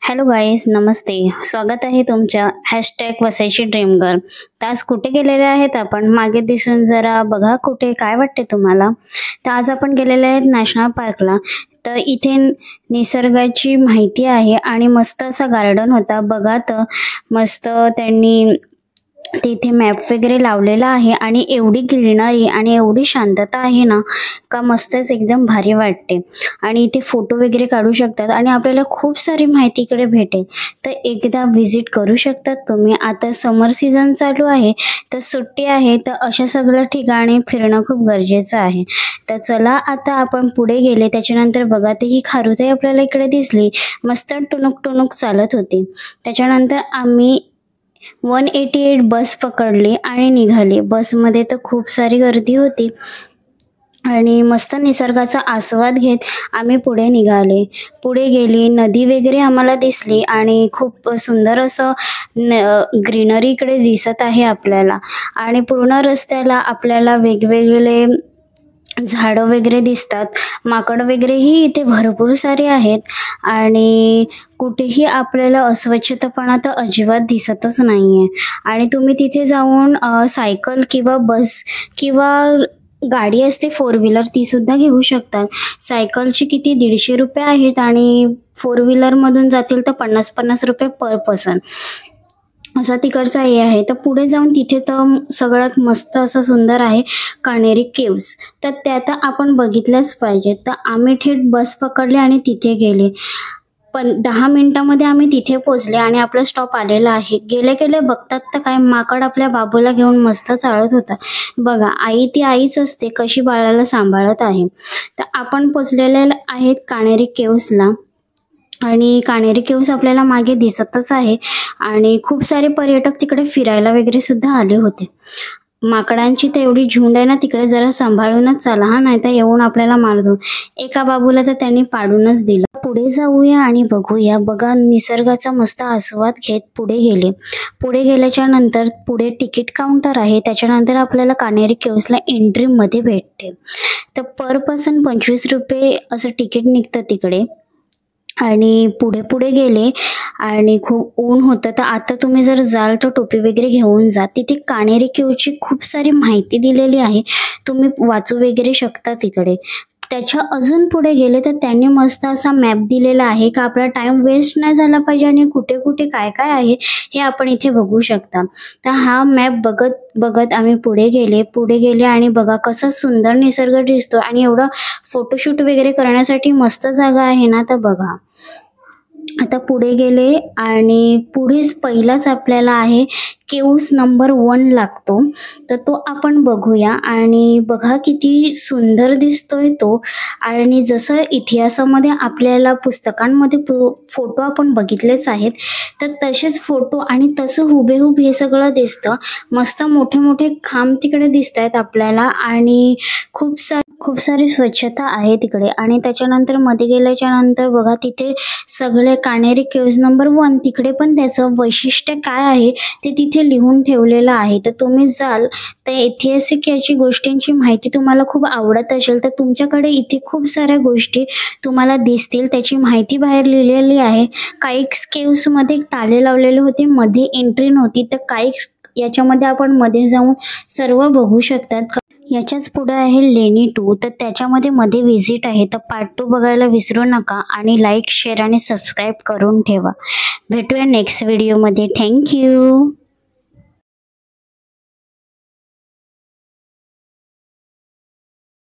Hello guys, नमस्ते. स्वागत आहे तुमच्या #वसायची ड्रीम गर्ल. तर आज कुठे गेलेले आहेत आपण? मागे दिसून जरा बघा कुठे, काय वाटते तुम्हाला? तर आज आपण गेलेले आहेत नॅशनल पार्कला. तर इथे निसर्गाची माहिती आहे आणि मस्त असा गार्डन होता. बघा तर मस्त त्यांनी तिथे मॅप वगैरे लावलेला आहे आणि एवढी ग्रीनरी आणि एवढी शांतता आहे ना, का मस्तच एकदम भारी वाटते. आणि इथे फोटो वगैरे काढू शकतात आणि आपल्याला खूप सारी माहिती इकडे भेटेल. तर एकदा व्हिजिट करू शकतात तुम्ही. आता समर सीझन चालू आहे, तर सुट्टी आहे, तर अशा सगळ्या ठिकाणी फिरणं खूप गरजेचं आहे. तर चला आता आपण पुढे गेले. त्याच्यानंतर बघा ते ही खारुताई आपल्याला इकडे दिसली, मस्त टुनुक टुनुक चालत होती. त्याच्यानंतर आम्ही 188 बस पकडली आणि निघाली. बसमध्ये तर खूप सारी गर्दी होती आणि मस्त निसर्गाचा आस्वाद घेत आम्ही पुढे निघाले. पुढे गेली, नदी वगैरे आम्हाला दिसली आणि खूप सुंदर असं ग्रीनरी इकडे दिसत आहे आपल्याला. आणि पूर्ण रस्त्याला आपल्याला वेगवेगळे झाडं वगैरे दिसतात. माकड वगैरेही इथे भरपूर सारे आहेत आणि कुठेही आपल्याला अस्वच्छतापणा तर अजिबात दिसतच नाहीये. आणि तुम्ही तिथे जाऊन सायकल किंवा बस किंवा गाडी असते 4 व्हीलर, ती सुद्धा घेऊ शकतात. सायकलची किती 150 रुपये आहेत आणि 4 व्हीलरमधून जातील तर 50-50 रुपये पर पर्सन असा तिकडचा हे आहे. तर पुढे जाऊन तिथे तर सगळ्यात मस्त असं सुंदर आहे काणेरी केव्स. तर त्या तर आपण बघितल्याच पाहिजेत. तर आम्ही थेट बस पकडली आणि तिथे गेले. पण 10 मिनिटामध्ये आम्ही तिथे पोहोचले आणि आपला स्टॉप आलेला आहे. गेले गेले बघतात तर काय, माकड आपल्या बाबूला घेऊन मस्त चालत होता. बघा, आई ती आईच असते, कशी बाळाला सांभाळत आहे. तर आपण पोचलेले आहेत काणेरी केव्सला आणि काणेरी केव्स आपल्याला मागे दिसतच आहे आणि खूप सारे पर्यटक तिकडे फिरायला वगैरे सुद्धा आले होते. माकडांची तर एवढी झुंड आहे ना तिकडे, जरा सांभाळूनच चाला हा, नाही तर येऊन आपल्याला मारतो. एका बाबूला तर त्यांनी पाडूनच दिलं. पुढे जाऊया आणि बघूया. बघा, निसर्गाचा मस्त आस्वाद घेत पुढे गेले. पुढे गेल्याच्या नंतर पुढे तिकीट काउंटर आहे. त्याच्यानंतर आपल्याला काणेरी केव्सला एंट्रीमध्ये भेटते. तर पर पर्सन 25 रुपये असं तिकीट निघतं तिकडे. आणि पुढे पुढे गेले आणि खूप ऊन होतं. तर आता तुम्ही जर जाल तर टोपी वगैरे घेऊन जा. तिथे काणेरी केव्सची खूप सारी माहिती दिलेली आहे, तुम्ही वाचू वगैरे शकता तिकडे. त्याच्या अजून पुढे गेले तर त्यांनी मस्त असा मॅप दिलेला आहे का आपला टाइम वेस्ट नाही झाला पाहिजे आणि कुठे कुठे काय काय आहे हे आपण इथे बघू शकता. तर हा मॅप बघत बघत आम्ही पुढे गेले आणि बघा कसा सुंदर निसर्ग दिसतो आणि एवढं फोटोशूट वगैरे करण्यासाठी मस्त जागा आहे ना. तर बघा, आता पुढे गेले आणि पुढेच पहिलाच आपल्याला आहे केव्स नंबर 1 लागतो. तर तो आपण बघूया आणि बघा किती सुंदर दिसतोय तो. आणि जसं इतिहासामध्ये आपल्याला पुस्तकांमध्ये फोटो आपण बघितलेच आहेत, तर तसेच फोटो आणि तसं हुबेहूब हे सगळं दिसतं. मस्त मोठे मोठे खांब तिकडे दिसत आहेत आपल्याला आणि खूप सारी स्वच्छता आहे तिकडे. आणि त्याच्यानंतर मध्ये गेल्याच्या नंतर बघा तिथे सगळे काणेरी केव्स नंबर 1 तिकडे पण त्याचं वैशिष्ट्य काय आहे ते तिथे लिहून ठेवलेलं आहे. तर तुम्ही जाल तर ऐतिहासिक याची गोष्टींची माहिती तुम्हाला खूप आवडत असेल तर तुमच्याकडे इथे खूप साऱ्या गोष्टी तुम्हाला दिसतील. त्याची माहिती बाहेर लिहिलेली आहे. काही केव्समध्ये ताले लावलेले होते, मध्ये एंट्री नव्हती. तर काही याच्यामध्ये आपण मध्ये जाऊन सर्व बघू शकतात. याच्याच पुढे आहे लेणी 2, तर त्याच्यामध्ये मध्ये व्हिजिट आहे. तर पार्ट 2 बघायला विसरू नका आणि लाईक, शेअर आणि सबस्क्राईब करून ठेवा. भेटूया नेक्स्ट व्हिडिओमध्ये. थँक्यू.